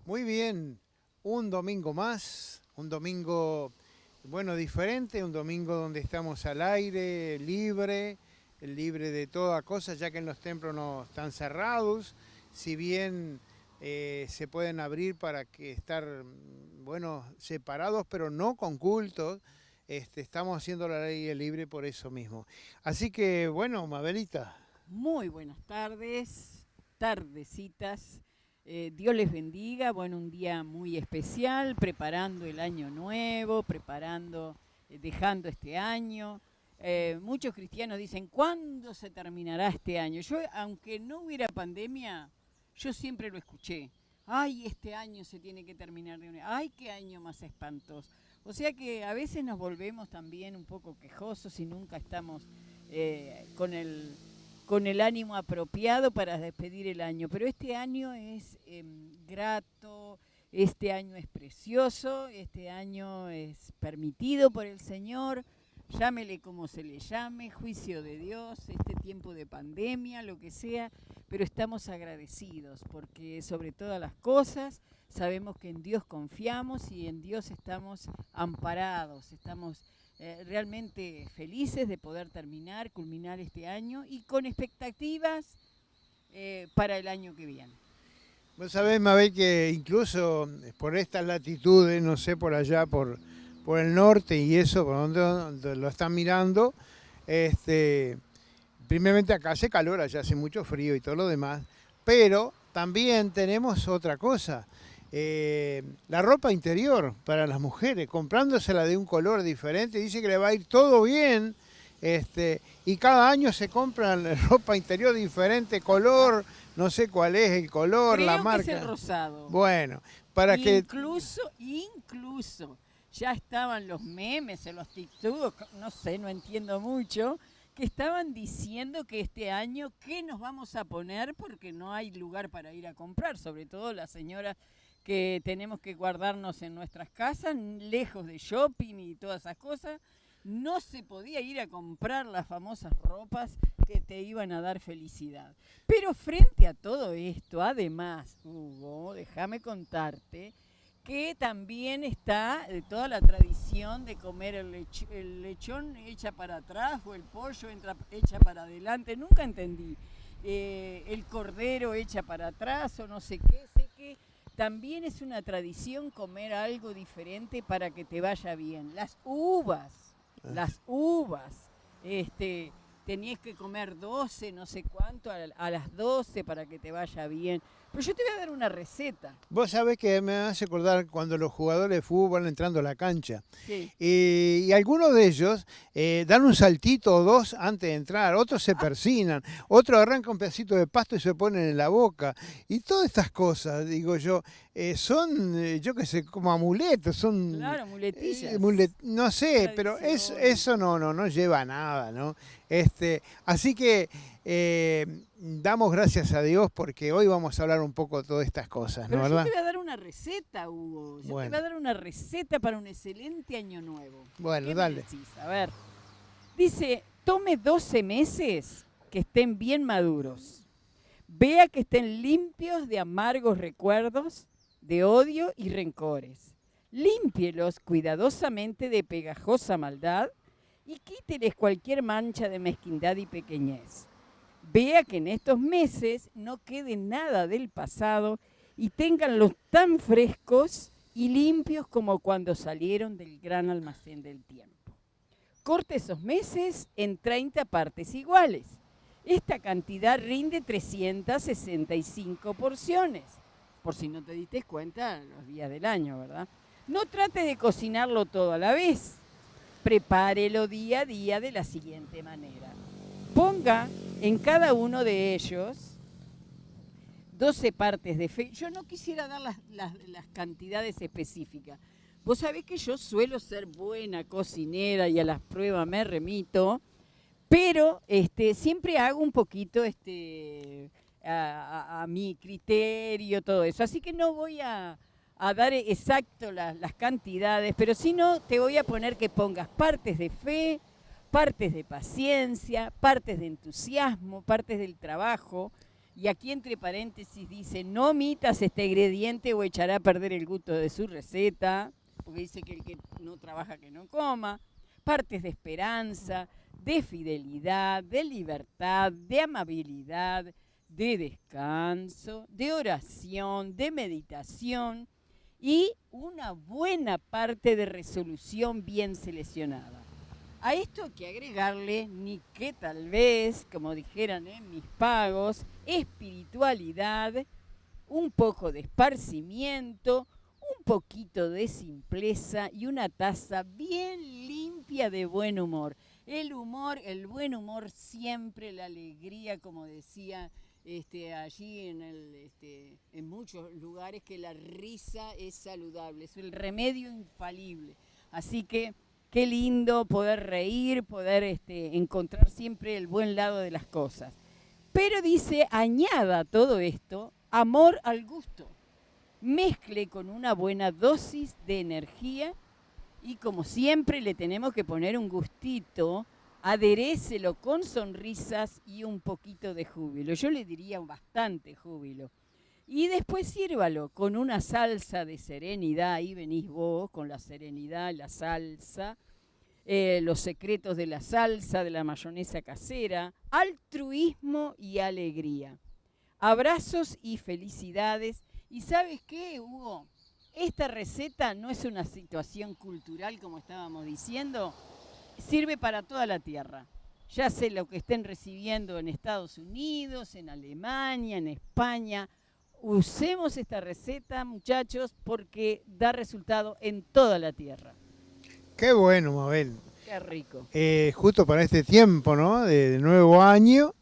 Muy bien, un domingo más, un domingo, bueno, diferente, un domingo donde estamos al aire, libre de toda cosa, ya que en los templos no están cerrados, si bien se pueden abrir para que estar, bueno, separados, pero no con cultos. Estamos haciendo la ley libre por eso mismo. Así que, bueno, Mabelita. Muy buenas tardes, tardecitas. Dios les bendiga. Bueno, un día muy especial, preparando el año nuevo, dejando este año. Muchos cristianos dicen, ¿cuándo se terminará este año? Yo, aunque no hubiera pandemia, yo siempre lo escuché. Ay, este año se tiene que terminar de una. Ay, qué año más espantoso. O sea que a veces nos volvemos también un poco quejosos y nunca estamos con el ánimo apropiado para despedir el año. Pero este año es grato, este año es precioso, este año es permitido por el Señor, llámele como se le llame, juicio de Dios, este tiempo de pandemia, lo que sea, pero estamos agradecidos porque sobre todas las cosas sabemos que en Dios confiamos y en Dios estamos amparados, estamos realmente felices de poder culminar este año y con expectativas para el año que viene. Vos sabés, Mabel, que incluso por estas latitudes, no sé, por allá, por el norte y eso, por donde lo están mirando, este, primeramente acá hace calor, allá hace mucho frío y todo lo demás, pero también tenemos otra cosa, la ropa interior para las mujeres, comprándosela de un color diferente, dice que le va a ir todo bien, y cada año se compran ropa interior diferente, color, no sé cuál es el color, la Creo que es el marca. rosado. Bueno, para que... Incluso, ya estaban los memes en los TikTok, no sé, no entiendo mucho, que estaban diciendo que este año, ¿qué nos vamos a poner? Porque no hay lugar para ir a comprar, sobre todo las señoras que tenemos que guardarnos en nuestras casas, lejos de shopping y todas esas cosas. No se podía ir a comprar las famosas ropas que te iban a dar felicidad. Pero frente a todo esto, además, Hugo, déjame contarte que también está toda la tradición de comer el lechón echa para atrás o el pollo echa para adelante, nunca entendí. El cordero echa para atrás o no sé qué, sé que también es una tradición comer algo diferente para que te vaya bien. Las uvas, tenías que comer 12, no sé cuánto, a las 12 para que te vaya bien. Pero yo te voy a dar una receta. Vos sabés que me hace acordar cuando los jugadores de fútbol van entrando a la cancha. Sí. Y algunos de ellos dan un saltito o dos antes de entrar, otros se persinan, otros arrancan un pedacito de pasto y se ponen en la boca. Y todas estas cosas, digo yo, son, yo qué sé, como amuletos, son, Claro, muletillas. no sé, pero Tradición. eso no lleva a nada, ¿no? Así que damos gracias a Dios porque hoy vamos a hablar un poco de todas estas cosas, ¿no Pero yo verdad? te voy a dar una receta, Hugo. Yo te voy Bueno, a dar una receta para un excelente año nuevo. bueno, ¿Qué me dale. decís? A ver. Dice, tome 12 meses que estén bien maduros. Vea que estén limpios de amargos recuerdos, de odio y rencores. Límpielos cuidadosamente de pegajosa maldad y quíteles cualquier mancha de mezquindad y pequeñez. Vea que en estos meses no quede nada del pasado y ténganlos tan frescos y limpios como cuando salieron del gran almacén del tiempo. Corte esos meses en 30 partes iguales. Esta cantidad rinde 365 porciones, por si no te diste cuenta los días del año, ¿verdad? No trate de cocinarlo todo a la vez. Prepárelo día a día de la siguiente manera. Ponga en cada uno de ellos 12 partes de fe. Yo no quisiera dar las cantidades específicas. Vos sabés que yo suelo ser buena cocinera y a las pruebas me remito, pero siempre hago un poquito a mi criterio, todo eso. Así que no voy a dar exacto las cantidades, pero si no, te voy a poner que pongas partes de fe, partes de paciencia, partes de entusiasmo, partes del trabajo Y aquí entre paréntesis dice, no omitas este ingrediente o echará a perder el gusto de su receta, porque dice que el que no trabaja que no coma. Partes de esperanza, de fidelidad, de libertad, de amabilidad, de descanso, de oración, de meditación y una buena parte de resolución bien seleccionada. A esto hay que agregarle, ni que tal vez, como dijeran en mis pagos, espiritualidad, un poco de esparcimiento, un poquito de simpleza y una taza bien limpia de buen humor. El buen humor siempre, la alegría, como decía allí en muchos lugares, que la risa es saludable, es el remedio infalible. Así que qué lindo poder reír, poder encontrar siempre el buen lado de las cosas. Pero dice, añada a todo esto amor al gusto. Mezcle con una buena dosis de energía y como siempre le tenemos que poner un gustito, aderécelo con sonrisas y un poquito de júbilo. Yo le diría bastante júbilo. Y después sírvalo con una salsa de serenidad, ahí venís vos con la serenidad, la salsa, los secretos de la salsa, de la mayonesa casera, altruismo y alegría. Abrazos y felicidades. ¿Y sabes qué, Hugo? Esta receta no es una situación cultural, como estábamos diciendo, sirve para toda la tierra. Ya sé lo que estén recibiendo en Estados Unidos, en Alemania, en España. Usemos esta receta, muchachos, porque da resultado en toda la tierra. Qué bueno, Mabel. Qué rico. Justo para este tiempo, ¿no? De nuevo año.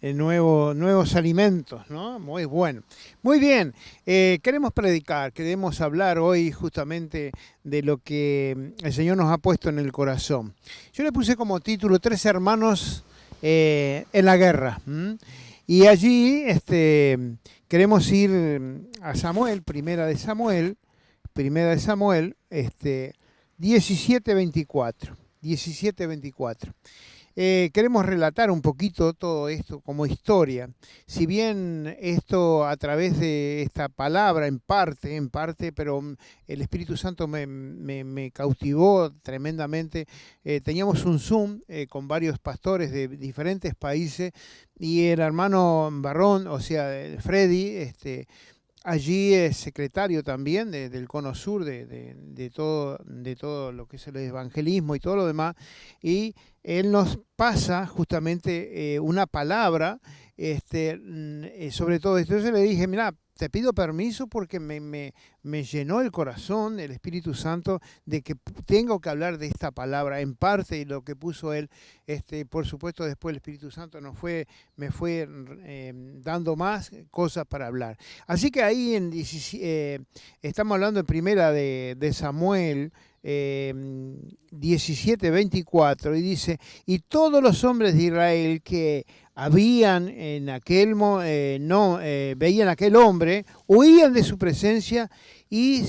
Nuevos alimentos, ¿no? Muy bueno. Muy bien, queremos predicar, queremos hablar hoy justamente de lo que el Señor nos ha puesto en el corazón. Yo le puse como título 3 hermanos en la guerra. Y allí queremos ir a Samuel, primera de Samuel, 17:24. Queremos relatar un poquito todo esto como historia. Si bien esto a través de esta palabra en parte, pero el Espíritu Santo me cautivó tremendamente. Teníamos un Zoom con varios pastores de diferentes países y el hermano Barrón, o sea, Freddy, allí es secretario también del Cono Sur, de todo lo que es el evangelismo y todo lo demás, y él nos pasa justamente una palabra sobre todo esto. Entonces le dije, mira, te pido permiso porque me llenó el corazón, el Espíritu Santo, de que tengo que hablar de esta palabra en parte y lo que puso él. Por supuesto, después el Espíritu Santo me fue dando más cosas para hablar. Así que ahí estamos hablando en primera de Samuel 17:24 y dice, y todos los hombres de Israel que habían veían aquel hombre, huían de su presencia y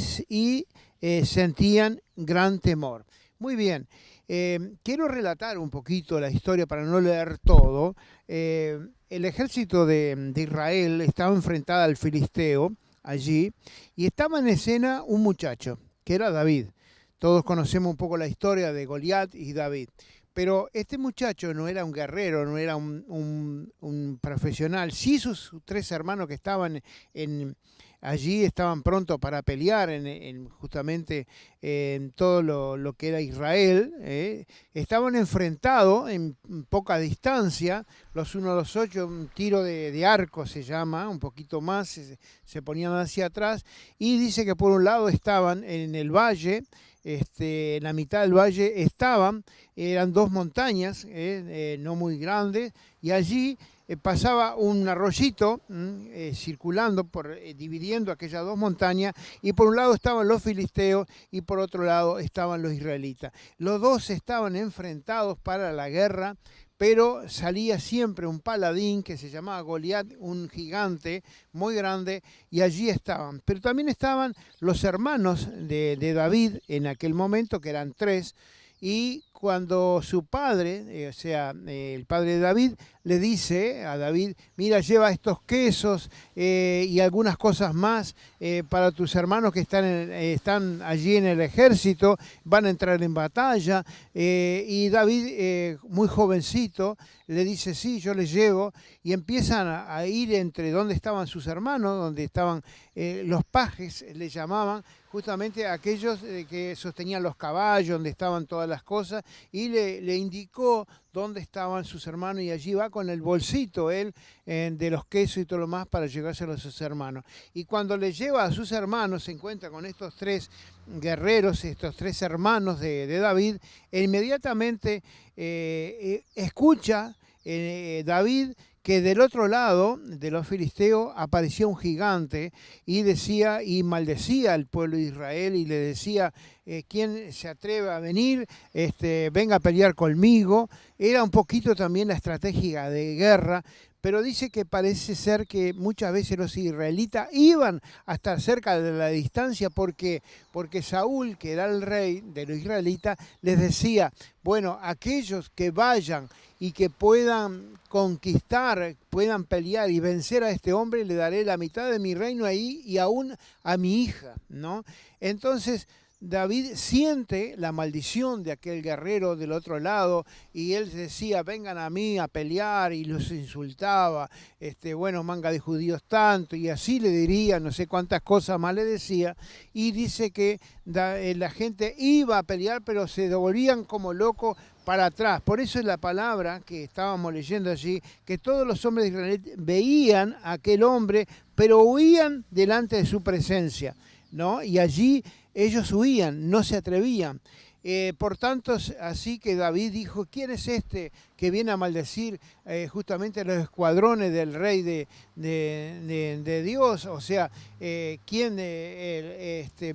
sentían gran temor. Muy bien, quiero relatar un poquito la historia para no leer todo. El ejército de Israel estaba enfrentada al filisteo allí y estaba en escena un muchacho que era David. Todos conocemos un poco la historia de Goliat y David. Pero este muchacho no era un guerrero, no era un profesional. Sí, sus 3 hermanos que estaban allí estaban prontos para pelear justamente en todo lo que era Israel. Estaban enfrentados en poca distancia, los unos a los 8, un tiro de arco se llama, un poquito más, se ponían hacia atrás. Y dice que por un lado estaban en el valle, en la mitad del valle eran 2 montañas, no muy grandes, y allí pasaba un arroyito circulando, dividiendo aquellas 2 montañas, y por un lado estaban los filisteos y por otro lado estaban los israelitas. Los dos estaban enfrentados para la guerra, pero salía siempre un paladín que se llamaba Goliat, un gigante muy grande, y allí estaban. Pero también estaban los hermanos de David en aquel momento, que eran 3, y cuando su padre, el padre de David, le dice a David, mira, lleva estos quesos y algunas cosas más para tus hermanos que están allí en el ejército, van a entrar en batalla. Y David, muy jovencito, le dice, sí, yo les llevo, y empiezan a ir entre donde estaban sus hermanos, donde estaban los pajes, le llamaban, justamente aquellos que sostenían los caballos, donde estaban todas las cosas, y le indicó dónde estaban sus hermanos, y allí va con el bolsito él de los quesos y todo lo más para llevárselo a sus hermanos. Y cuando le lleva a sus hermanos, se encuentra con estos tres guerreros, estos tres hermanos de David, e inmediatamente escucha David que del otro lado de los filisteos aparecía un gigante y decía y maldecía al pueblo de Israel y le decía, ¿quién se atreve a venir? Venga a pelear conmigo. Era un poquito también la estrategia de guerra, pero dice que parece ser que muchas veces los israelitas iban a estar cerca de la distancia porque Saúl, que era el rey de los israelitas, les decía, bueno, aquellos que vayan y que puedan conquistar, puedan pelear y vencer a este hombre, le daré la mitad de mi reino ahí y aún a mi hija, ¿no? Entonces David siente la maldición de aquel guerrero del otro lado y él decía, vengan a mí a pelear, y los insultaba, bueno, manga de judíos tanto, y así le diría, no sé cuántas cosas más le decía, y dice que la gente iba a pelear, pero se devolvían como locos para atrás. Por eso es la palabra que estábamos leyendo allí, que todos los hombres de Israel veían a aquel hombre, pero huían delante de su presencia, ¿no? Y allí ellos huían, no se atrevían. Por tanto, así que David dijo, ¿quién es este que viene a maldecir justamente los escuadrones del rey de Dios? O sea, ¿quién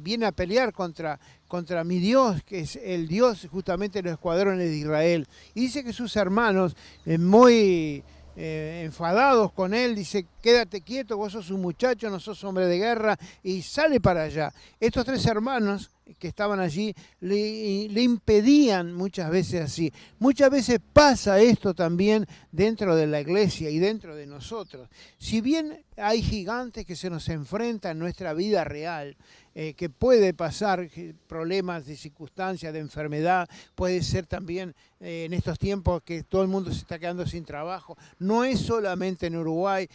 viene a pelear contra mi Dios, que es el Dios justamente de los escuadrones de Israel? Y dice que sus hermanos, muy enfadados con él, dice, quédate quieto, vos sos un muchacho, no sos hombre de guerra, y sale para allá. Estos tres hermanos que estaban allí le impedían muchas veces así. Muchas veces pasa esto también dentro de la iglesia y dentro de nosotros. Si bien hay gigantes que se nos enfrentan en nuestra vida real, que puede pasar problemas de circunstancias, de enfermedad, puede ser también en estos tiempos que todo el mundo se está quedando sin trabajo. No es solamente en Uruguay,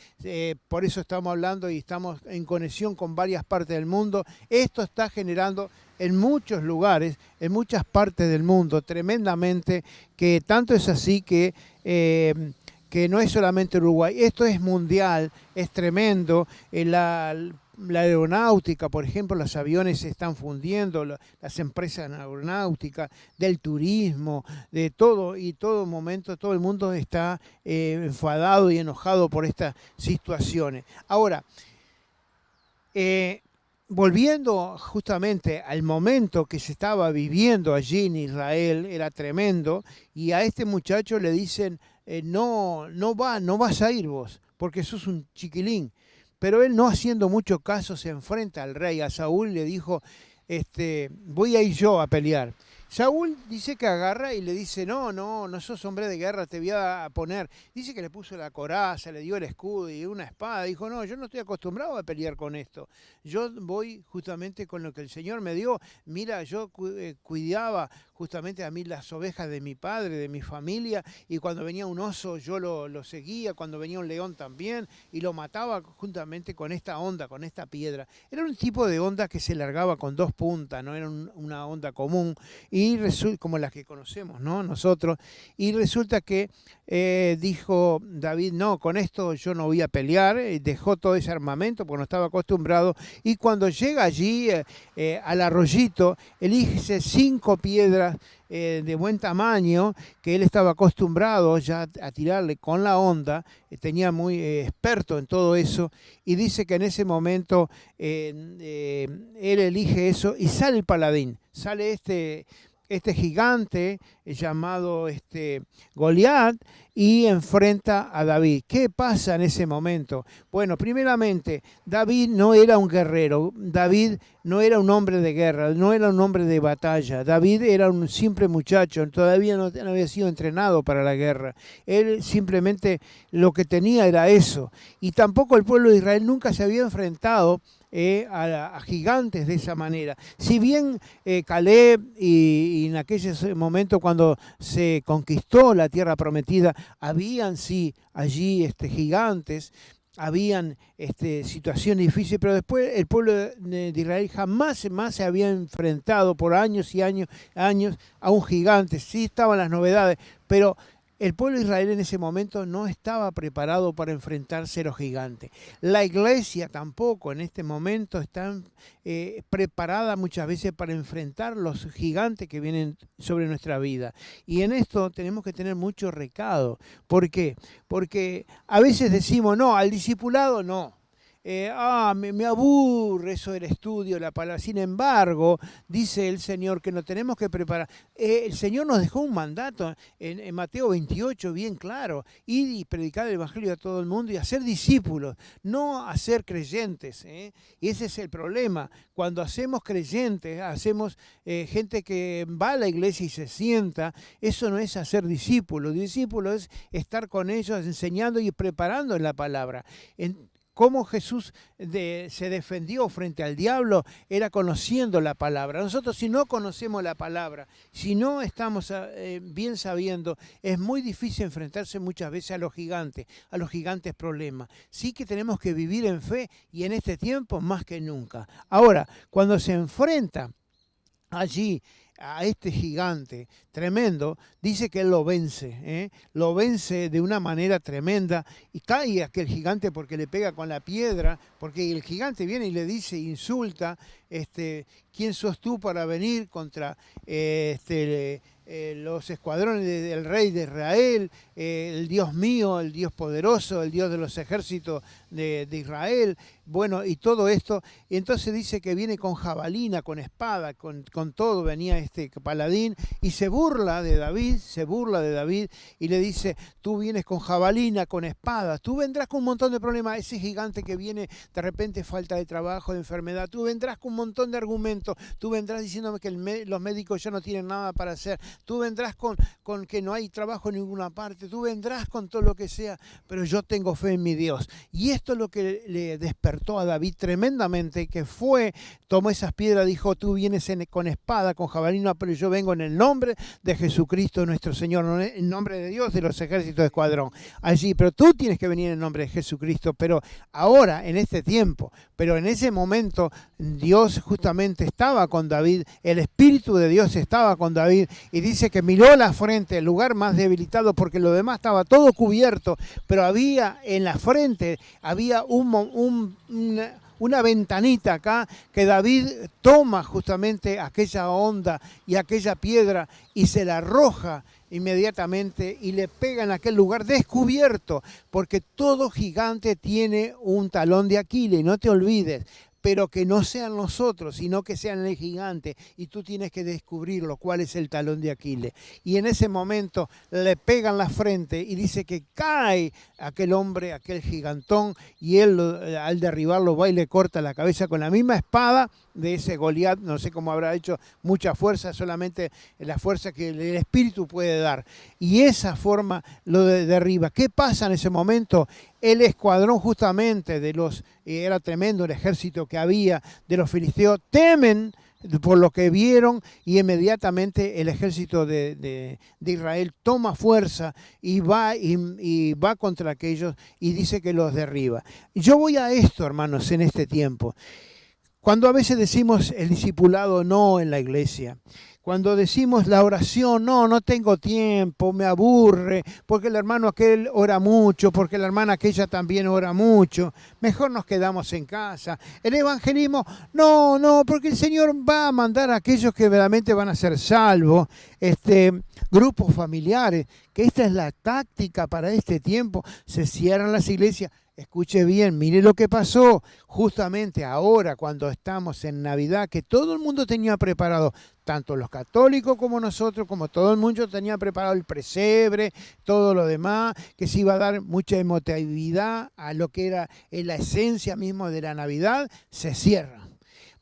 por eso estamos hablando y estamos en conexión con varias partes del mundo. Esto está generando en muchos lugares, en muchas partes del mundo, tremendamente, que tanto es así que no es solamente Uruguay, esto es mundial, es tremendo. La aeronáutica, por ejemplo, los aviones se están fundiendo, las empresas aeronáuticas, del turismo, de todo, y todo momento, todo el mundo está enfadado y enojado por estas situaciones. Ahora, volviendo justamente al momento que se estaba viviendo allí en Israel, era tremendo, y a este muchacho le dicen, no vas a ir vos, porque sos un chiquilín. Pero él, no haciendo mucho caso, se enfrenta al rey, a Saúl, le dijo, voy a ir yo a pelear. Saúl dice que agarra y le dice, no sos hombre de guerra, te voy a poner. Dice que le puso la coraza, le dio el escudo y una espada. Dijo, no, yo no estoy acostumbrado a pelear con esto. Yo voy justamente con lo que el Señor me dio. Mira, yo cuidaba justamente a mí las ovejas de mi padre, de mi familia, y cuando venía un oso yo lo seguía, cuando venía un león también, y lo mataba juntamente con esta onda, con esta piedra. Era un tipo de onda que se largaba con dos puntas, no era una onda común, y como las que conocemos, ¿no? Nosotros, y resulta que dijo David, no, con esto yo no voy a pelear, dejó todo ese armamento porque no estaba acostumbrado, y cuando llega allí al arroyito, elige 5 piedras de buen tamaño, que él estaba acostumbrado ya a tirarle con la onda, tenía muy experto en todo eso, y dice que en ese momento él elige eso y sale el paladín, sale este gigante llamado Goliat y enfrenta a David. ¿Qué pasa en ese momento? Bueno, primeramente, David no era un guerrero, David no era un hombre de guerra, no era un hombre de batalla. David era un simple muchacho, todavía no había sido entrenado para la guerra. Él simplemente lo que tenía era eso. Y tampoco el pueblo de Israel nunca se había enfrentado a gigantes de esa manera. Si bien Caleb y en aquel momento cuando se conquistó la tierra prometida, habían sí allí gigantes, habían situaciones difíciles, pero después el pueblo de Israel jamás más se había enfrentado por años y años a un gigante. Sí estaban las novedades, pero el pueblo de Israel en ese momento no estaba preparado para enfrentarse a los gigantes. La iglesia tampoco en este momento está preparada muchas veces para enfrentar los gigantes que vienen sobre nuestra vida. Y en esto tenemos que tener mucho recado. ¿Por qué? Porque a veces decimos, no, al discipulado no. Me aburre eso del estudio, la palabra. Sin embargo, dice el Señor que nos tenemos que preparar. El Señor nos dejó un mandato en Mateo 28 bien claro: ir y predicar el Evangelio a todo el mundo y hacer discípulos, no hacer creyentes. Y ese es el problema. Cuando hacemos creyentes, hacemos gente que va a la iglesia y se sienta, eso no es hacer discípulos. Discípulos es estar con ellos enseñando y preparando en la palabra. Cómo Jesús se defendió frente al diablo era conociendo la palabra. Nosotros, si no conocemos la palabra, si no estamos bien sabiendo, es muy difícil enfrentarse muchas veces a los gigantes problemas. Sí que tenemos que vivir en fe, y en este tiempo más que nunca. Ahora, cuando se enfrenta allí a este gigante tremendo, dice que él lo vence de una manera tremenda, y cae aquel gigante porque le pega con la piedra, porque el gigante viene y le dice, insulta, ¿quién sos tú para venir contra los escuadrones del rey de Israel, el Dios mío, el Dios poderoso, el Dios de los ejércitos de Israel? Bueno, y todo esto, y entonces dice que viene con jabalina, con espada, con todo venía este paladín, y se burla de David, y le dice, tú vienes con jabalina, con espada, tú vendrás con un montón de problemas. Ese gigante que viene de repente, falta de trabajo, de enfermedad, tú vendrás con un montón de argumentos, tú vendrás diciéndome que los médicos ya no tienen nada para hacer, tú vendrás con que no hay trabajo en ninguna parte, tú vendrás con todo lo que sea, pero yo tengo fe en mi Dios. Y esto es lo que le despertó a David tremendamente, que tomó esas piedras, dijo, tú vienes con espada, con jabalina, pero yo vengo en el nombre de Jesucristo nuestro Señor, no en nombre de Dios de los ejércitos de escuadrón. Allí, pero tú tienes que venir en nombre de Jesucristo, pero ahora, en este tiempo, pero en ese momento, Dios justamente estaba con David, el Espíritu de Dios estaba con David, y dice que miró la frente, el lugar más debilitado, porque lo demás estaba todo cubierto, pero había en la frente, había una ventanita acá, que David toma justamente aquella onda y aquella piedra y se la arroja inmediatamente y le pega en aquel lugar descubierto, porque todo gigante tiene un talón de Aquiles, no te olvides. Pero que no sean nosotros, sino que sean el gigante, y tú tienes que descubrirlo, cuál es el talón de Aquiles. Y en ese momento le pegan la frente y dice que cae aquel hombre, aquel gigantón, y él al derribarlo va y le corta la cabeza con la misma espada de ese Goliat. No sé cómo habrá hecho mucha fuerza, solamente la fuerza que el Espíritu puede dar. Y esa forma lo derriba. ¿Qué pasa en ese momento? El escuadrón justamente era tremendo el ejército que había de los filisteos, temen por lo que vieron, y inmediatamente el ejército de Israel toma fuerza y va contra aquellos y dice que los derriba. Yo voy a esto, hermanos, en este tiempo. Cuando a veces decimos el discipulado no en la iglesia, cuando decimos la oración, no tengo tiempo, me aburre, porque el hermano aquel ora mucho, porque la hermana aquella también ora mucho, mejor nos quedamos en casa. El evangelismo, no, porque el Señor va a mandar a aquellos que verdaderamente van a ser salvos, grupos familiares, que esta es la táctica para este tiempo. Se cierran las iglesias, escuche bien, mire lo que pasó justamente ahora cuando estamos en Navidad, que todo el mundo tenía preparado, tanto los católicos como nosotros, como todo el mundo tenía preparado el pesebre, todo lo demás, que se iba a dar mucha emotividad a lo que era la esencia mismo de la Navidad, se cierra.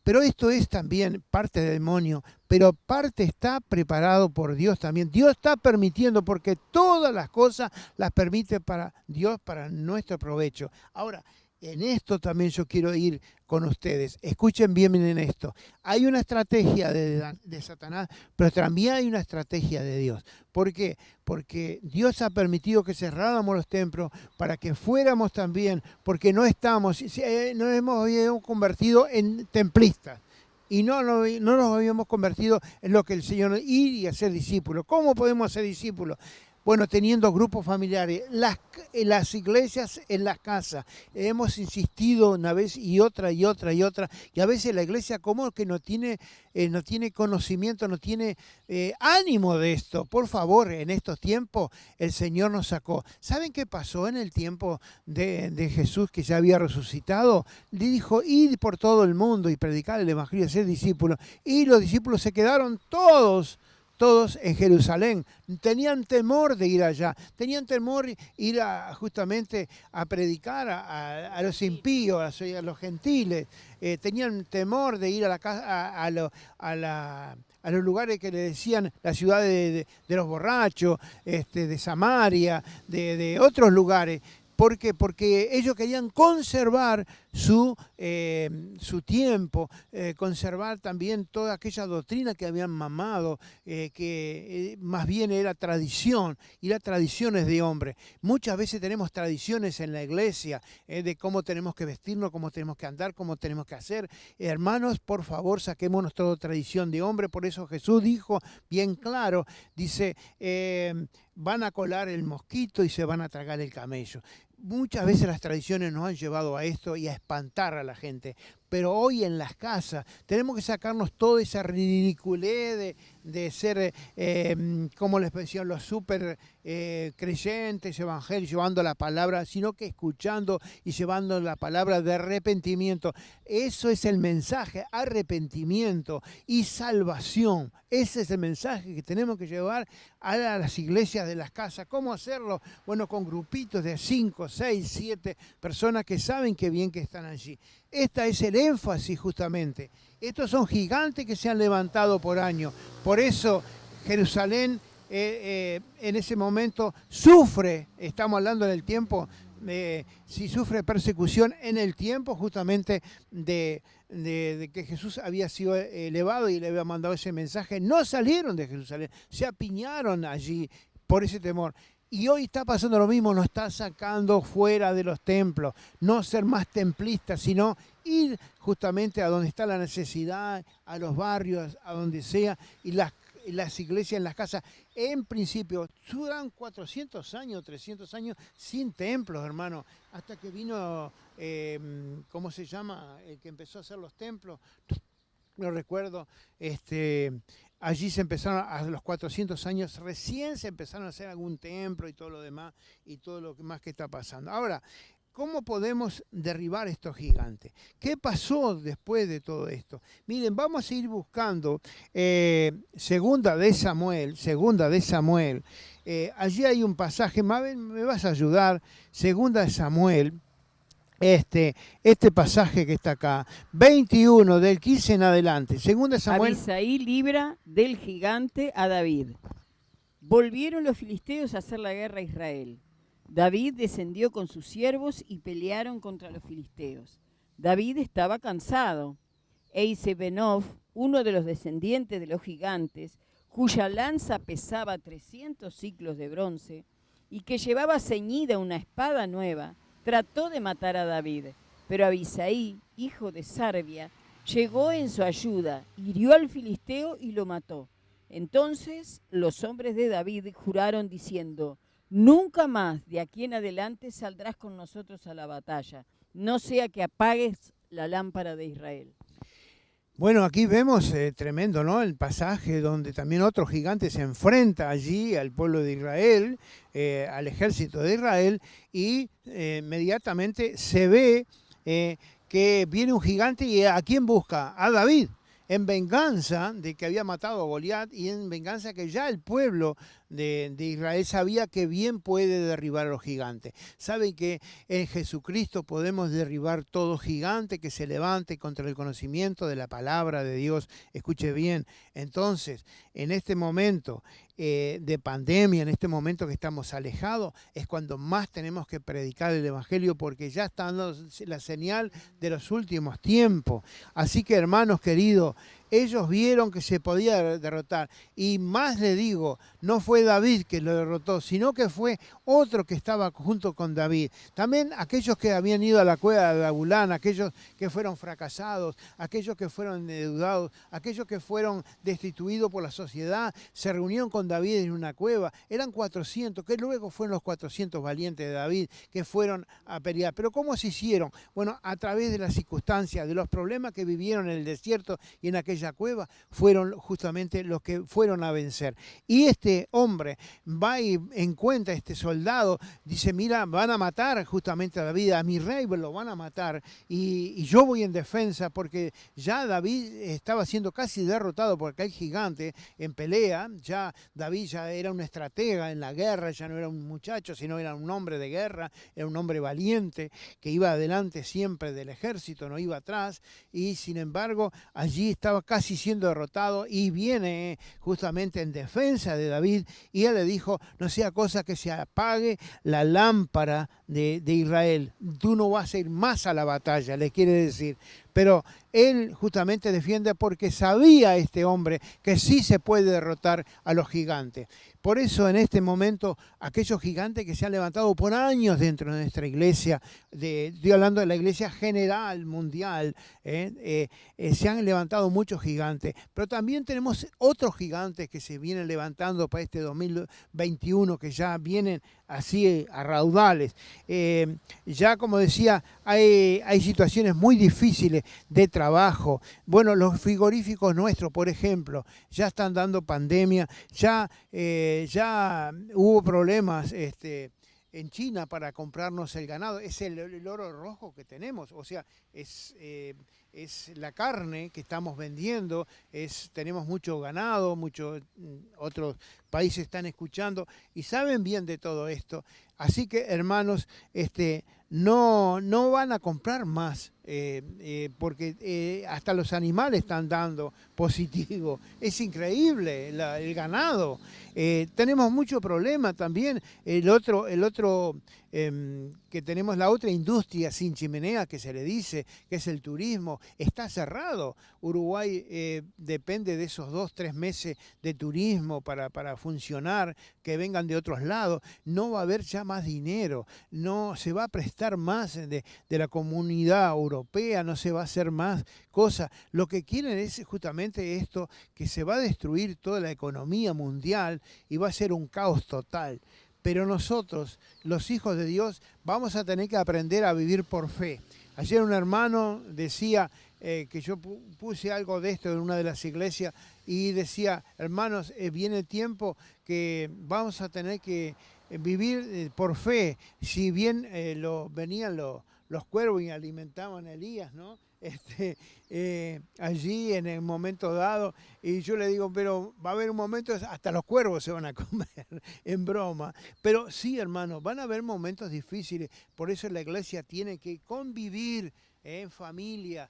Pero esto es también parte del demonio, pero parte está preparado por Dios también. Dios está permitiendo, porque todas las cosas las permite para Dios, para nuestro provecho. Ahora, en esto también yo quiero ir con ustedes. Escuchen bien en esto. Hay una estrategia de Satanás, pero también hay una estrategia de Dios. ¿Por qué? Porque Dios ha permitido que cerráramos los templos para que fuéramos también, porque no nos hemos convertido en templistas. Y no nos habíamos convertido en lo que el Señor ir y hacer discípulos. ¿Cómo podemos ser discípulos? Bueno, teniendo grupos familiares, las iglesias en las casas. Hemos insistido una vez y otra y otra y otra. Y a veces la iglesia como que no tiene conocimiento, no tiene ánimo de esto. Por favor, en estos tiempos el Señor nos sacó. ¿Saben qué pasó en el tiempo de Jesús, que ya había resucitado? Le dijo, id por todo el mundo y predicar el evangelio, ser discípulos. Y los discípulos se quedaron todos en Jerusalén. Tenían temor de ir allá, tenían temor ir justamente a predicar a los impíos, a los gentiles, tenían temor de ir a la casa, a los lugares que le decían la ciudad de los borrachos, de Samaria, de otros lugares. ¿Por qué? Porque ellos querían conservar su tiempo, conservar también toda aquella doctrina que habían mamado, que más bien era tradición, y las tradiciones de hombre. Muchas veces tenemos tradiciones en la iglesia de cómo tenemos que vestirnos, cómo tenemos que andar, cómo tenemos que hacer. Hermanos, por favor, saquémonos toda tradición de hombre. Por eso Jesús dijo bien claro, dice, van a colar el mosquito y se van a tragar el camello. Muchas veces las tradiciones nos han llevado a esto y a espantar a la gente, pero hoy en las casas tenemos que sacarnos toda esa ridiculez de ser, como les decía, los súper creyentes, evangélicos, llevando la palabra, sino que escuchando y llevando la palabra de arrepentimiento. Eso es el mensaje, arrepentimiento y salvación. Ese es el mensaje que tenemos que llevar a las iglesias de las casas. ¿Cómo hacerlo? Bueno, con grupitos de 5, 6, 7 personas que saben qué bien que están allí. Este es el énfasis justamente. Estos son gigantes que se han levantado por años. Por eso Jerusalén en ese momento sufre, estamos hablando del tiempo, si sufre persecución en el tiempo justamente de que Jesús había sido elevado y le había mandado ese mensaje. No salieron de Jerusalén, se apiñaron allí por ese temor. Y hoy está pasando lo mismo, nos está sacando fuera de los templos, no ser más templistas, sino ir justamente a donde está la necesidad, a los barrios, a donde sea, y las iglesias en las casas. En principio, duran 400 años, 300 años sin templos, hermano, hasta que vino, ¿cómo se llama? El que empezó a hacer los templos, no recuerdo, allí se empezaron, a los 400 años, recién se empezaron a hacer algún templo y todo lo demás, y todo lo más que está pasando. Ahora, ¿cómo podemos derribar estos gigantes? ¿Qué pasó después de todo esto? Miren, vamos a ir buscando Segunda de Samuel. Allí hay un pasaje, Mabel, ¿me vas a ayudar? Segunda de Samuel. Este pasaje que está acá, 21 del 15 en adelante. Segunda de Samuel. Abisaí libra del gigante a David. Volvieron los filisteos a hacer la guerra a Israel. David descendió con sus siervos y pelearon contra los filisteos. David estaba cansado. Eisebenof, uno de los descendientes de los gigantes, cuya lanza pesaba 300 siclos de bronce y que llevaba ceñida una espada nueva, trató de matar a David, pero Abisaí, hijo de Sarbia, llegó en su ayuda, hirió al filisteo y lo mató. Entonces los hombres de David juraron diciendo: nunca más de aquí en adelante saldrás con nosotros a la batalla, no sea que apagues la lámpara de Israel. Bueno, aquí vemos tremendo, ¿no? El pasaje donde también otro gigante se enfrenta allí al pueblo de Israel, al ejército de Israel, y inmediatamente se ve eh, que viene un gigante y ¿a quién busca? A David, en venganza de que había matado a Goliat y en venganza que ya el pueblo de Israel sabía que bien puede derribar a los gigantes. Saben que en Jesucristo podemos derribar todo gigante que se levante contra el conocimiento de la palabra de Dios. Escuche bien, entonces, en este momento de pandemia, en este momento que estamos alejados, es cuando más tenemos que predicar el Evangelio porque ya está dando la señal de los últimos tiempos. Así que, hermanos queridos, ellos vieron que se podía derrotar. Y más le digo, no fue David que lo derrotó, sino que fue otro que estaba junto con David. También aquellos que habían ido a la cueva de Adulán, aquellos que fueron fracasados, aquellos que fueron endeudados, aquellos que fueron destituidos por la sociedad, se reunieron con David en una cueva. Eran 400, que luego fueron los 400 valientes de David que fueron a pelear. Pero ¿cómo se hicieron? Bueno, a través de las circunstancias, de los problemas que vivieron en el desierto y en aquella cueva, fueron justamente los que fueron a vencer. Y este hombre va y encuentra a este soldado, dice, mira, van a matar justamente a David, a mi rey lo van a matar, y yo voy en defensa, porque ya David estaba siendo casi derrotado por aquel gigante en pelea. Ya David ya era un estratega en la guerra, ya no era un muchacho, sino era un hombre de guerra, era un hombre valiente, que iba adelante siempre del ejército, no iba atrás, y sin embargo allí estaba casi siendo derrotado y viene justamente en defensa de David y él le dijo, no sea cosa que se apague la lámpara de Israel, tú no vas a ir más a la batalla, le quiere decir. Pero él justamente defiende porque sabía este hombre que sí se puede derrotar a los gigantes. Por eso en este momento aquellos gigantes que se han levantado por años dentro de nuestra iglesia, estoy hablando de la iglesia general, mundial, se han levantado muchos gigantes, pero también tenemos otros gigantes que se vienen levantando para este 2021, que ya vienen así a raudales. Ya como decía, hay situaciones muy difíciles de trabajo. Bueno, los frigoríficos nuestros, por ejemplo, ya están dando pandemia, ya hubo problemas en China para comprarnos el ganado. Es el oro rojo que tenemos, o sea, es la carne que estamos vendiendo, tenemos mucho ganado, muchos otros países están escuchando y saben bien de todo esto. Así que, hermanos, no van a comprar más, porque hasta los animales están dando positivo. Es increíble el ganado. Tenemos mucho problema también. El otro que tenemos, la otra industria sin chimenea que se le dice, que es el turismo, está cerrado. Uruguay depende de esos 2-3 meses de turismo para funcionar, que vengan de otros lados. No va a haber ya más dinero, no se va a prestar más de la comunidad europea, no se va a hacer más cosas. Lo que quieren es justamente esto, que se va a destruir toda la economía mundial y va a ser un caos total. Pero nosotros, los hijos de Dios, vamos a tener que aprender a vivir por fe. Ayer un hermano decía que yo puse algo de esto en una de las iglesias y decía, hermanos, viene el tiempo que vamos a tener que vivir por fe. Si bien venían los cuervos y alimentaban a Elías, ¿no? Allí en el momento dado, y yo le digo, pero va a haber un momento, hasta los cuervos se van a comer, en broma. Pero sí, hermano, van a haber momentos difíciles, por eso la iglesia tiene que convivir en familia,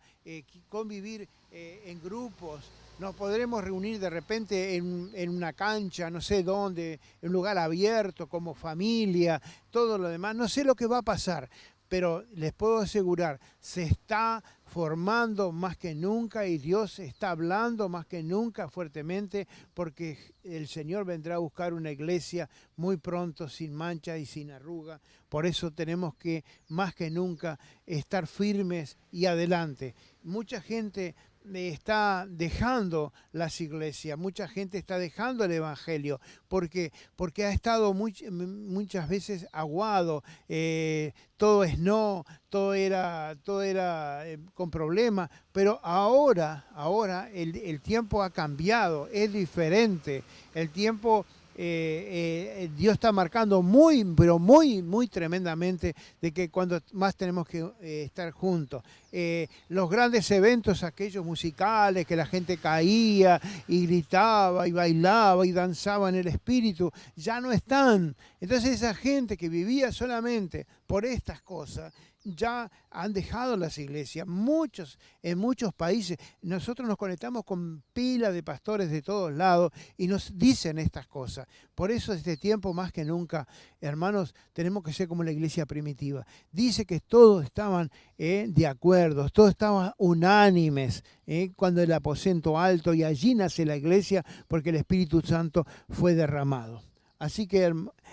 convivir en grupos. Nos podremos reunir de repente en una cancha, no sé dónde, en un lugar abierto, como familia, todo lo demás. No sé lo que va a pasar, pero les puedo asegurar, se está formando más que nunca y Dios está hablando más que nunca fuertemente, porque el Señor vendrá a buscar una iglesia muy pronto, sin mancha y sin arruga. Por eso tenemos que más que nunca estar firmes y adelante. Mucha gente está dejando las iglesias, mucha gente está dejando el evangelio, porque ha estado muchas veces aguado, todo es no, todo era con problemas, pero ahora el tiempo ha cambiado, es diferente, el tiempo. Dios está marcando pero muy tremendamente de que cuando más tenemos que estar juntos. Los grandes eventos, aquellos musicales que la gente caía y gritaba y bailaba y danzaba en el espíritu, ya no están. Entonces esa gente que vivía solamente por estas cosas, ya han dejado las iglesias, en muchos países. Nosotros nos conectamos con pila de pastores de todos lados y nos dicen estas cosas. Por eso este tiempo más que nunca, hermanos, tenemos que ser como la iglesia primitiva. Dice que todos estaban de acuerdo, todos estaban unánimes cuando el aposento alto, y allí nace la iglesia porque el Espíritu Santo fue derramado. Así que,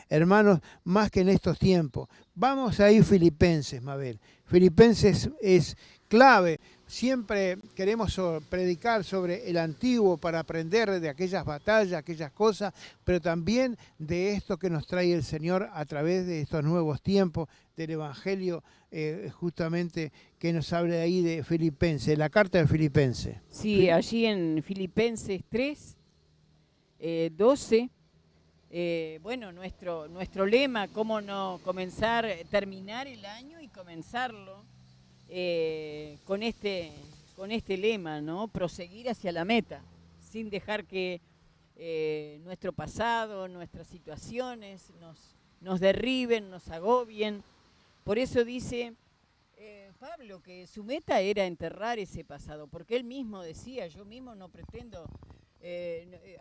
hermanos, más que en estos tiempos, vamos a ir Filipenses, Mabel. Filipenses es clave. Siempre queremos predicar sobre el antiguo para aprender de aquellas batallas, aquellas cosas, pero también de esto que nos trae el Señor a través de estos nuevos tiempos del Evangelio, justamente que nos habla ahí de Filipenses, la carta de Filipenses. Sí, allí en Filipenses 3, 12. Bueno, nuestro lema, cómo no terminar el año y comenzarlo con este lema, ¿no? Proseguir hacia la meta, sin dejar que nuestro pasado, nuestras situaciones nos derriben, nos agobien. Por eso dice Pablo que su meta era enterrar ese pasado, porque él mismo decía, yo mismo no pretendo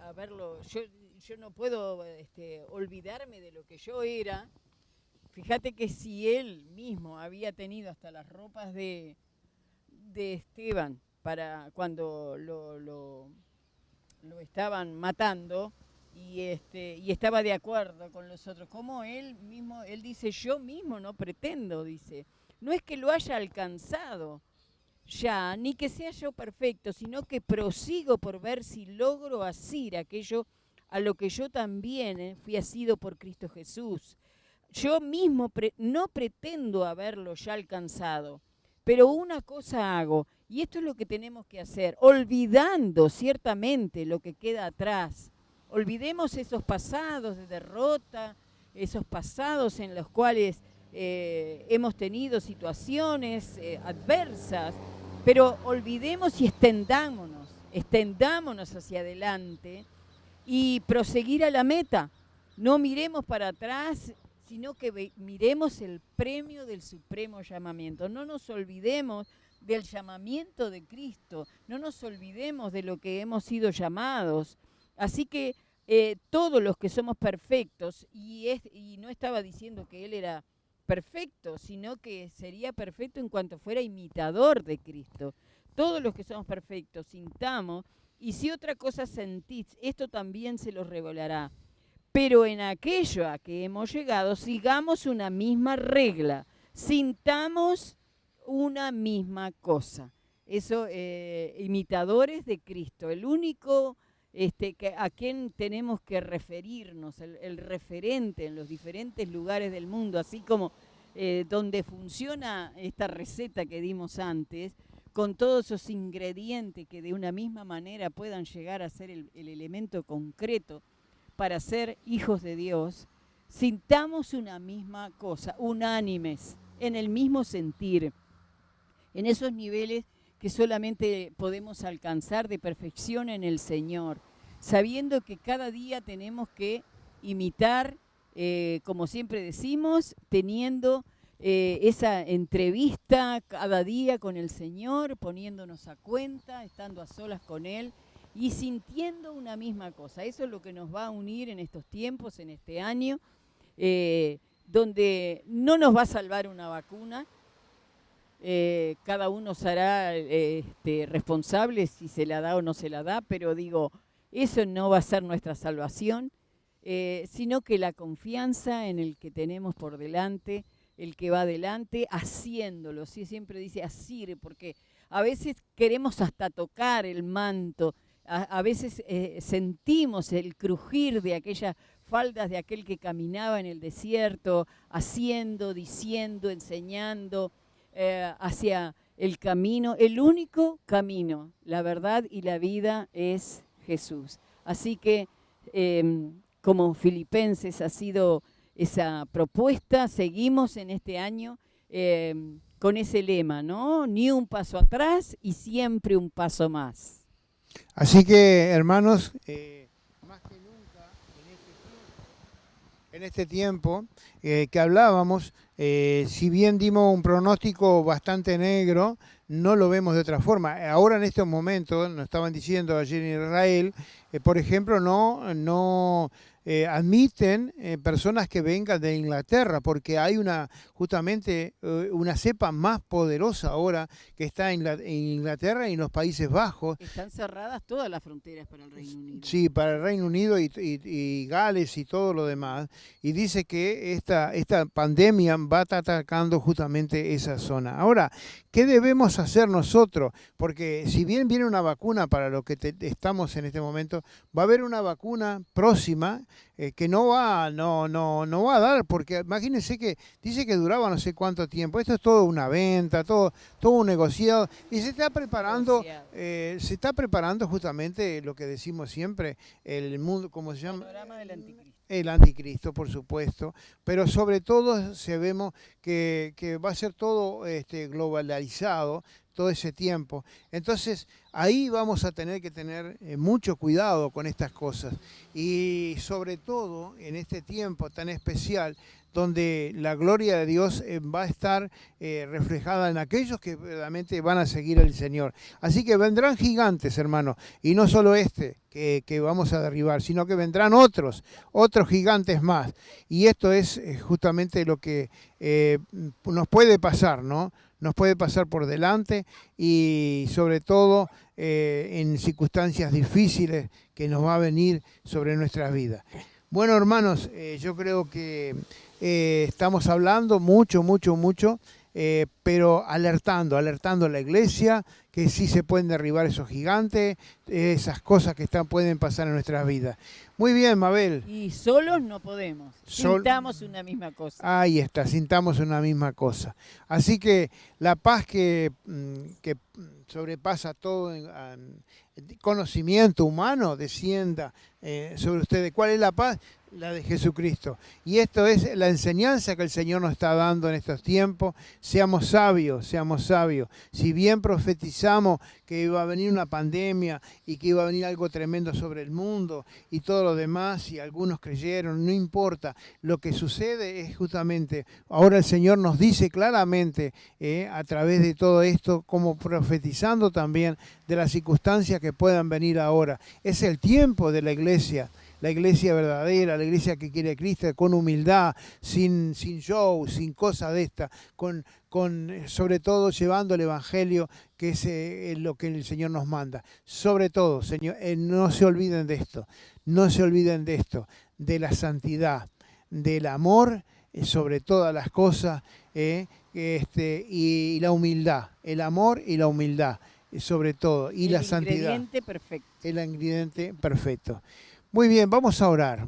haberlo, yo no puedo olvidarme de lo que yo era. Fíjate que si él mismo había tenido hasta las ropas de Esteban para cuando lo estaban matando y estaba de acuerdo con los otros, como él dice, yo mismo no pretendo, dice, no es que lo haya alcanzado ya, ni que sea yo perfecto, sino que prosigo por ver si logro asir aquello a lo que yo también fui asido por Cristo Jesús. Yo mismo no pretendo haberlo ya alcanzado, pero una cosa hago, y esto es lo que tenemos que hacer, olvidando ciertamente lo que queda atrás. Olvidemos esos pasados de derrota, esos pasados en los cuales hemos tenido situaciones adversas, pero olvidemos y extendámonos hacia adelante y proseguir a la meta. No miremos para atrás, sino que miremos el premio del supremo llamamiento. No nos olvidemos del llamamiento de Cristo, no nos olvidemos de lo que hemos sido llamados. Así que todos los que somos perfectos, y no estaba diciendo que él era perfecto, sino que sería perfecto en cuanto fuera imitador de Cristo. Todos los que somos perfectos, sintamos, y si otra cosa sentís, esto también se lo revelará. Pero en aquello a que hemos llegado, sigamos una misma regla, sintamos una misma cosa. Eso, imitadores de Cristo, el único a quien tenemos que referirnos, el referente en los diferentes lugares del mundo, así como donde funciona esta receta que dimos antes, con todos esos ingredientes que de una misma manera puedan llegar a ser el elemento concreto para ser hijos de Dios, sintamos una misma cosa, unánimes, en el mismo sentir, en esos niveles que solamente podemos alcanzar de perfección en el Señor, sabiendo que cada día tenemos que imitar, como siempre decimos, teniendo esa entrevista cada día con el Señor, poniéndonos a cuenta, estando a solas con Él y sintiendo una misma cosa. Eso es lo que nos va a unir en estos tiempos, en este año, donde no nos va a salvar una vacuna. Cada uno será responsable si se la da o no se la da, pero digo, eso no va a ser nuestra salvación, sino que la confianza en el que tenemos por delante, el que va adelante, haciéndolo. ¿Sí? Siempre dice asir, porque a veces queremos hasta tocar el manto, a veces sentimos el crujir de aquellas faldas de aquel que caminaba en el desierto, haciendo, diciendo, enseñando hacia el camino, el único camino, la verdad y la vida es Jesús. Así que como Filipenses ha sido esa propuesta, seguimos en este año con ese lema, ¿no? Ni un paso atrás y siempre un paso más. Así que, hermanos, más que nunca en este tiempo que hablábamos, si bien dimos un pronóstico bastante negro, no lo vemos de otra forma. Ahora en estos momentos, nos estaban diciendo ayer en Israel, por ejemplo, no admiten personas que vengan de Inglaterra, porque hay justamente una cepa más poderosa ahora que está en Inglaterra y en los Países Bajos. Están cerradas todas las fronteras para el Reino Unido. Sí, para el Reino Unido y Gales y todo lo demás. Y dice que esta pandemia va a estar atacando justamente esa zona. Ahora, ¿qué debemos hacer nosotros? Porque si bien viene una vacuna para lo que estamos en este momento, va a haber una vacuna próxima que no va a dar, porque imagínense que dice que duraba no sé cuánto tiempo. Esto es todo una venta, todo un negociado, y se está preparando justamente lo que decimos siempre, el mundo, ¿cómo se llama? El panorama del anticristo. El anticristo, por supuesto, pero sobre todo vemos que va a ser todo globalizado todo ese tiempo. Entonces ahí vamos a tener que tener mucho cuidado con estas cosas, y sobre todo en este tiempo tan especial donde la gloria de Dios va a estar reflejada en aquellos que verdaderamente van a seguir al Señor. Así que vendrán gigantes, hermanos, y no solo que vamos a derribar, sino que vendrán otros gigantes más. Y esto es justamente lo que nos puede pasar, ¿no? Nos puede pasar por delante, y sobre todo en circunstancias difíciles que nos va a venir sobre nuestras vidas. Bueno, hermanos, yo creo que estamos hablando mucho, pero alertando a la iglesia que sí se pueden derribar esos gigantes, esas cosas que pueden pasar en nuestras vidas. Muy bien, Mabel. Y solos no podemos. Sintamos una misma cosa. Ahí está, sintamos una misma cosa. Así que la paz que sobrepasa todo conocimiento humano descienda sobre ustedes. ¿Cuál es la paz? La de Jesucristo. Y esto es la enseñanza que el Señor nos está dando en estos tiempos. Seamos sabios. Si bien profetizamos que iba a venir una pandemia y que iba a venir algo tremendo sobre el mundo y todo lo demás, y algunos creyeron, no importa. Lo que sucede es justamente, ahora el Señor nos dice claramente a través de todo esto, como profetizando también de las circunstancias que puedan venir ahora. Es el tiempo de la iglesia verdadera, la iglesia que quiere a Cristo, con humildad, sin show, sin cosas de esta, sobre todo llevando el Evangelio, que es lo que el Señor nos manda. Sobre todo, Señor, no se olviden de esto, de la santidad, del amor, sobre todas las cosas, y la humildad, el amor y la humildad, sobre todo, y la santidad. El ingrediente perfecto. Muy bien, vamos a orar.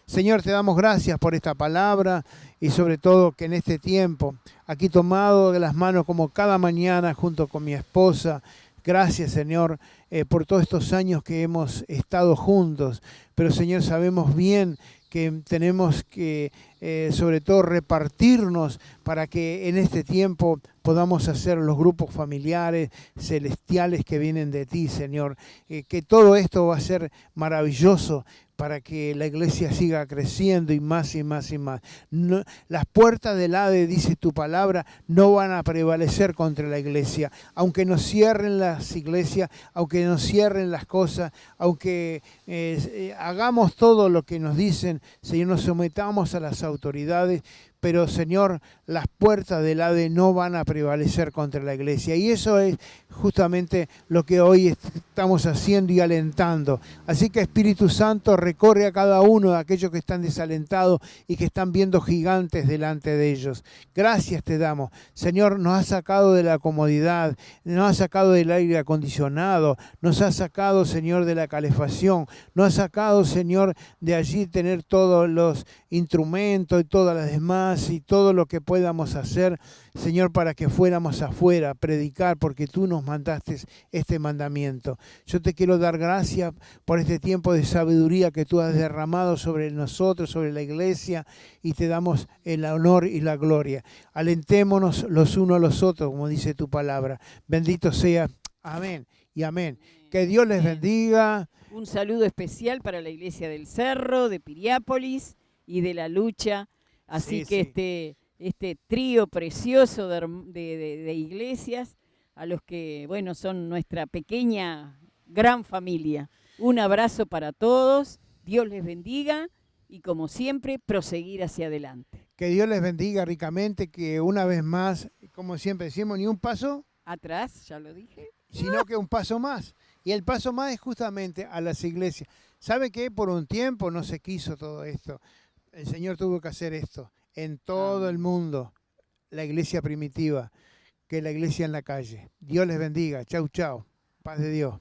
Señor, te damos gracias por esta palabra, y sobre todo que en este tiempo, aquí tomado de las manos como cada mañana junto con mi esposa, gracias, Señor, por todos estos años que hemos estado juntos. Pero, Señor, sabemos bien que tenemos que, sobre todo, repartirnos para que en este tiempo podamos hacer los grupos familiares celestiales que vienen de ti, Señor. Que todo esto va a ser maravilloso para que la iglesia siga creciendo y más. No, las puertas del Hades, dice tu palabra, no van a prevalecer contra la iglesia. Aunque nos cierren las iglesias, aunque nos cierren las cosas, aunque hagamos todo lo que nos dicen, Señor, nos sometamos a las autoridades, pero Señor, las puertas del Hades no van a prevalecer contra la iglesia. Y eso es justamente lo que hoy estamos haciendo y alentando. Así que Espíritu Santo, recorre a cada uno de aquellos que están desalentados y que están viendo gigantes delante de ellos. Gracias te damos. Señor, nos has sacado de la comodidad, nos has sacado del aire acondicionado, nos has sacado, Señor, de la calefacción, nos has sacado, Señor, de allí tener todos los instrumentos y todas las demás y todo lo que podamos hacer, Señor, para que fuéramos afuera a predicar, porque tú nos mandaste este mandamiento. Yo te quiero dar gracias por este tiempo de sabiduría que tú has derramado sobre nosotros, sobre la iglesia, y te damos el honor y la gloria. Alentémonos los unos a los otros, como dice tu palabra. Bendito sea. Amén y amén. Que Dios les bendiga. Un saludo especial para la iglesia del Cerro, de Piriápolis y de La Lucha. Así que este trío precioso de iglesias, a los que, bueno, son nuestra pequeña, gran familia. Un abrazo para todos, Dios les bendiga y, como siempre, proseguir hacia adelante. Que Dios les bendiga ricamente, que una vez más, como siempre decimos, ni un paso atrás, ya lo dije, sino que un paso más. Y el paso más es justamente a las iglesias. ¿Sabe qué? Por un tiempo no se quiso todo esto. El Señor tuvo que hacer esto en todo el mundo, la iglesia primitiva, que la iglesia en la calle. Dios les bendiga. Chau, chau. Paz de Dios.